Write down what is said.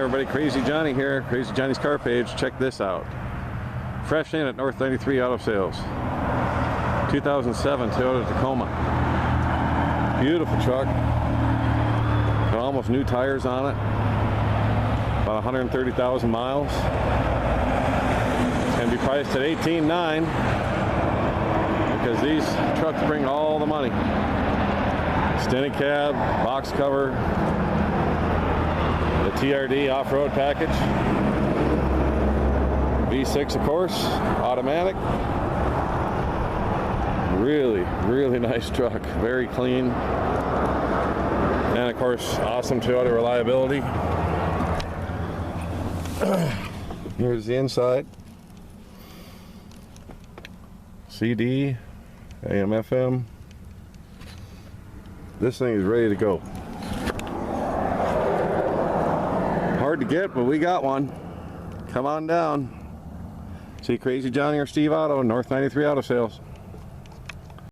everybody, Crazy Johnny here, Crazy Johnny's Car Page. Check this out. Fresh in at North 93 Auto Sales. 2007 Toyota Tacoma. Beautiful truck. Got almost new tires on it. About 130,000 miles. It's going to be priced at $18,900 because these trucks bring all the money. Extended cab, box cover, the TRD off-road package, V6 of course, automatic. Really nice truck, very clean, and of course awesome Toyota reliability. Here's the inside. CD, AM, FM. This thing is ready to go. Hard to get, but we got one. Come on down. See Crazy Johnny or Steve Auto, North 93 Auto Sales.